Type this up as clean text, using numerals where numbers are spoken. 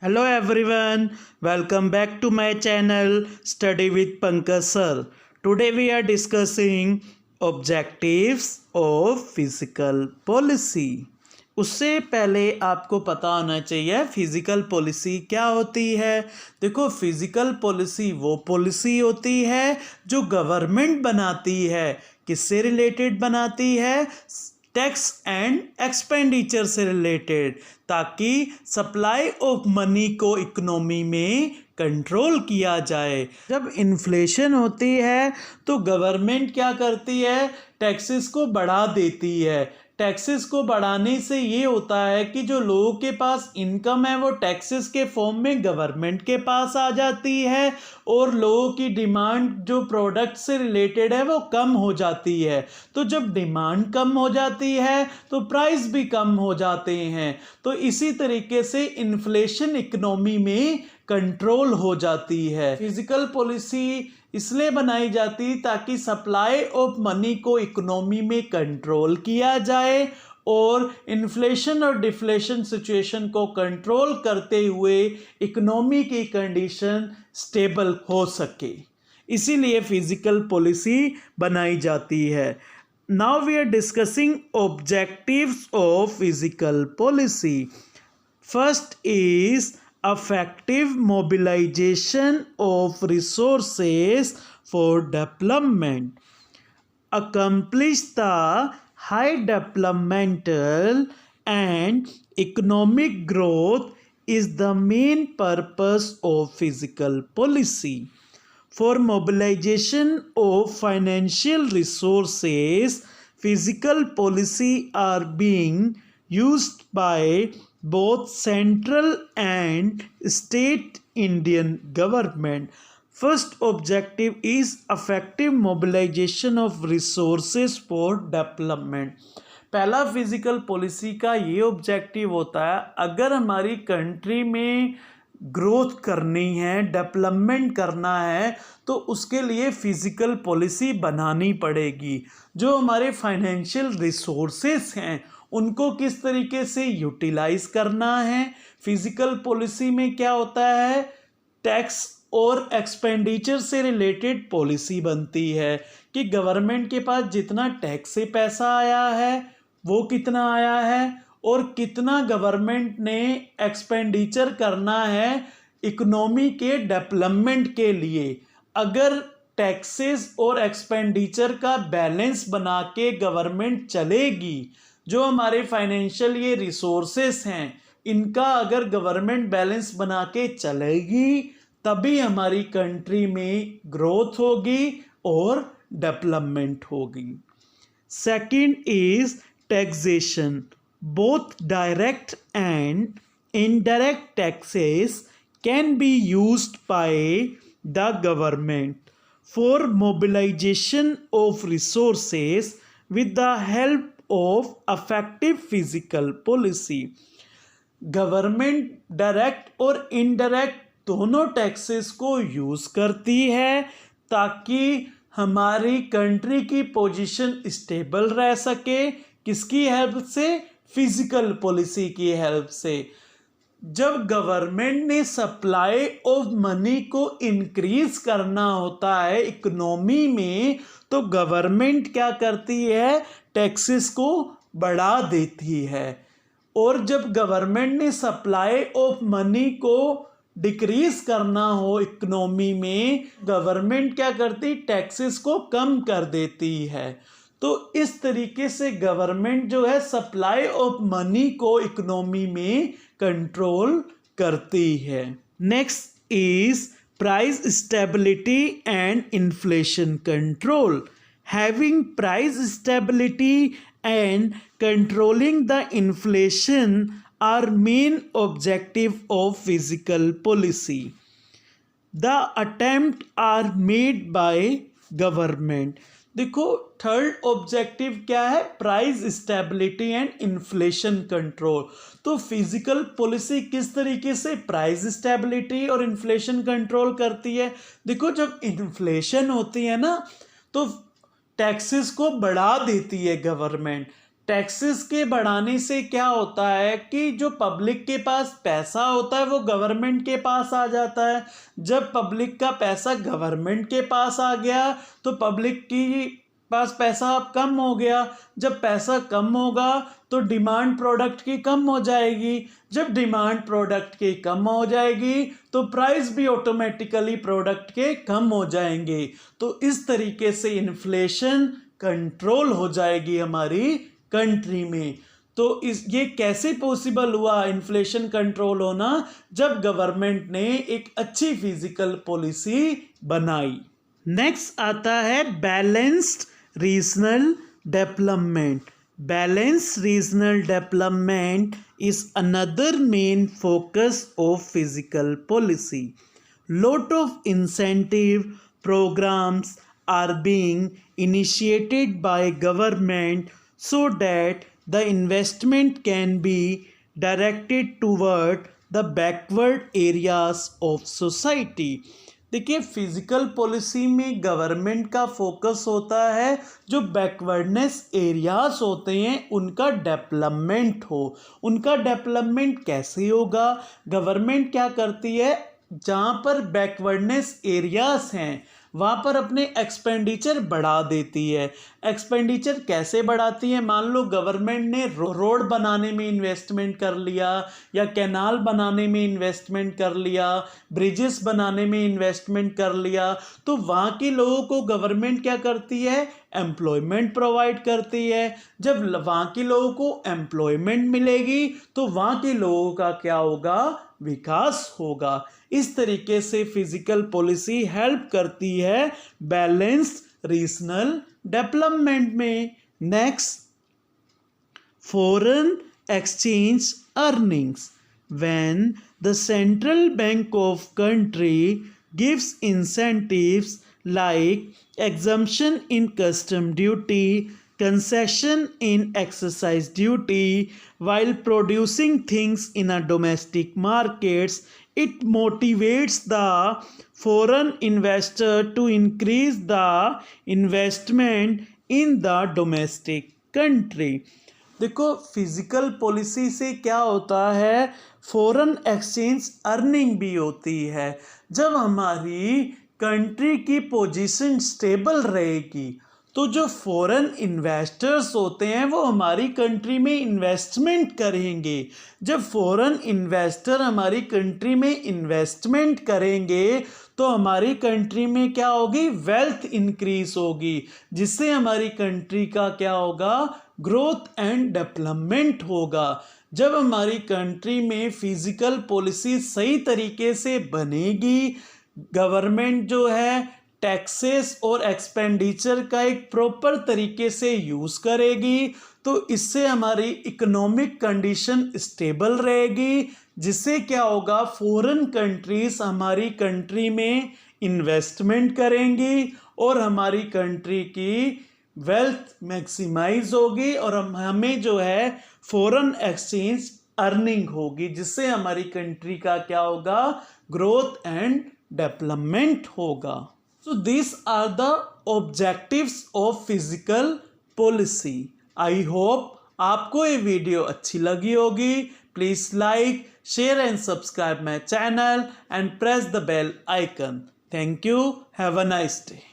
Hello everyone, welcome back to my channel Study with Pankaj sir. Today we are discussing objectives of fiscal policy. उससे पहले आपको पता होना चाहिए physical policy क्या होती है। देखो, फिजिकल पॉलिसी वो पॉलिसी होती है जो गवर्नमेंट बनाती है। किससे रिलेटेड बनाती है? टैक्स एंड एक्सपेंडिचर से रिलेटेड, ताकि सप्लाई ऑफ मनी को इकोनॉमी में कंट्रोल किया जाए। जब इन्फ्लेशन होती है तो गवर्नमेंट क्या करती है? टैक्सेस को बढ़ा देती है। टैक्सेस को बढ़ाने से ये होता है कि जो लोगों के पास इनकम है वो टैक्सेस के फॉर्म में गवर्नमेंट के पास आ जाती है और लोगों की डिमांड जो प्रोडक्ट से रिलेटेड है वो कम हो जाती है। तो जब डिमांड कम हो जाती है तो प्राइस भी कम हो जाते हैं। तो इसी तरीके से इन्फ्लेशन इकोनॉमी में कंट्रोल हो जाती है। फिजिकल पॉलिसी इसलिए बनाई जाती ताकि सप्लाई ऑफ मनी को इकोनॉमी में कंट्रोल किया जाए और इन्फ्लेशन और डिफ्लेशन सिचुएशन को कंट्रोल करते हुए इकोनॉमी की कंडीशन स्टेबल हो सके। इसीलिए फिजिकल पॉलिसी बनाई जाती है। Now we are discussing objectives of physical policy. First is effective mobilization of resources for development, accomplish the high developmental and economic growth is the main purpose of fiscal policy. For mobilization of financial resources, fiscal policy are being used by both central and state Indian government. First objective is effective mobilization of resources for development. पहला physical policy का ये objective होता है, अगर हमारी country में growth करनी है, डेवलपमेंट करना है, तो उसके लिए फिजिकल पॉलिसी बनानी पड़ेगी। जो हमारे फाइनेंशियल रिसोर्सेस हैं उनको किस तरीके से यूटिलाइज करना है। फिजिकल पॉलिसी में क्या होता है? टैक्स और एक्सपेंडिचर से रिलेटेड पॉलिसी बनती है कि गवर्नमेंट के पास जितना टैक्स से पैसा आया है वो कितना आया है और कितना गवर्नमेंट ने एक्सपेंडिचर करना है इकोनॉमी के डेवलपमेंट के लिए। अगर टैक्सेस और एक्सपेंडिचर का बैलेंस बना के गवर्नमेंट चलेगी, जो हमारे फाइनेंशियल ये रिसोर्सेस हैं इनका अगर गवर्नमेंट बैलेंस बना के चलेगी, तभी हमारी कंट्री में ग्रोथ होगी और डेवलपमेंट होगी। Second is taxation. Both direct and indirect taxes can be used by the government for mobilization of resources with the help of effective physical policy. Government direct और इनडायरेक्ट दोनों taxes को use करती है ताकि हमारी country की position stable रह सके। किसकी हेल्प से? फिजिकल पॉलिसी की हेल्प से। जब गवर्नमेंट ने सप्लाई ऑफ मनी को इंक्रीज करना होता है इकोनॉमी में, तो गवर्नमेंट क्या करती है? टैक्सेस को बढ़ा देती है। और जब गवर्नमेंट ने सप्लाई ऑफ मनी को डिक्रीज करना हो इकोनॉमी में, गवर्नमेंट क्या करती? टैक्सेस को कम कर देती है। तो इस तरीके से गवर्नमेंट जो है सप्लाई ऑफ मनी को इकोनॉमी में कंट्रोल करती है। Next is price stability and inflation control. Having price stability and controlling the inflation are main objective of fiscal policy. The attempt are made by government. देखो, third objective क्या है? Price stability and inflation control. तो physical policy किस तरीके से price stability और inflation control करती है? देखो, जब इन्फ्लेशन होती है ना तो टैक्सेस को बढ़ा देती है गवर्नमेंट। टैक्सेस के बढ़ाने से क्या होता है कि जो पब्लिक के पास पैसा होता है वो गवर्नमेंट के पास आ जाता है। जब पब्लिक का पैसा गवर्नमेंट के पास आ गया तो पब्लिक की पास पैसा अब कम हो गया। जब पैसा कम होगा तो डिमांड प्रोडक्ट की कम हो जाएगी। जब डिमांड प्रोडक्ट की कम हो जाएगी तो प्राइस भी ऑटोमेटिकली प्रोडक्ट के कम हो जाएंगे। तो इस तरीके से इन्फ्लेशन कंट्रोल हो जाएगी हमारी कंट्री में। तो ये कैसे पॉसिबल हुआ इन्फ्लेशन कंट्रोल होना? जब गवर्नमेंट ने एक अच्छी फिजिकल पॉलिसी बनाई। नेक्स्ट आता है balanced regional development. Balanced regional development is another main focus of fiscal policy. Lot of incentive programs are being initiated by government so that the investment can be directed toward the backward areas of society. देखिए physical policy में government का focus होता है जो backwardness areas होते हैं उनका development हो। उनका डेवलपमेंट कैसे होगा? गवर्नमेंट क्या करती है, जहाँ पर बैकवर्डनेस एरियाज हैं वहाँ पर अपने एक्सपेंडिचर बढ़ा देती है। एक्सपेंडिचर कैसे बढ़ाती है? मान लो गवर्नमेंट ने रोड बनाने में इन्वेस्टमेंट कर लिया या कैनाल बनाने में इन्वेस्टमेंट कर लिया, ब्रिजेस बनाने में इन्वेस्टमेंट कर लिया, तो वहाँ के लोगों को गवर्नमेंट क्या करती है? एम्प्लॉयमेंट प्रोवाइड करती है। जब वहाँ के लोगों को एम्प्लॉयमेंट मिलेगी तो वहाँ के लोगों का क्या होगा? विकास होगा। इस तरीके से फिजिकल पॉलिसी हेल्प करती है बैलेंस्ड रीजनल डेवलपमेंट में। Next, foreign exchange earnings. When the central bank of country gives incentives like exemption in custom duty, concession in excise duty, while producing things in a domestic markets, it motivates the foreign investor to increase the investment in the domestic country. देखो physical policy से क्या होता है, foreign exchange earning भी होती है। जब हमारी कंट्री की पोजीशन स्टेबल रहेगी तो जो फॉरेन इन्वेस्टर्स होते हैं वो हमारी कंट्री में इन्वेस्टमेंट करेंगे। जब फॉरेन इन्वेस्टर हमारी कंट्री में इन्वेस्टमेंट करेंगे तो हमारी कंट्री में क्या होगी? वेल्थ इंक्रीज होगी, जिससे हमारी कंट्री का क्या होगा? ग्रोथ एंड डेवलपमेंट होगा। जब हमारी कंट्री में फिजिकल पॉलिसी सही तरीके से बनेगी, गवर्नमेंट जो है टैक्सेस और एक्सपेंडिचर का एक प्रॉपर तरीके से यूज करेगी, तो इससे हमारी इकोनॉमिक कंडीशन स्टेबल रहेगी, जिससे क्या होगा? फॉरेन कंट्रीज हमारी कंट्री में इन्वेस्टमेंट करेंगी और हमारी कंट्री की वेल्थ मैक्सिमाइज होगी और हमें जो है फॉरेन एक्सचेंज अर्निंग होगी, जिससे हमारी कंट्री का क्या होगा? ग्रोथ एंड डेवलपमेंट होगा। So this are the objectives of physical policy. I hope आपको ये वीडियो अच्छी लगी होगी। Please like, share and subscribe my channel and press the bell icon. Thank you. Have a nice day.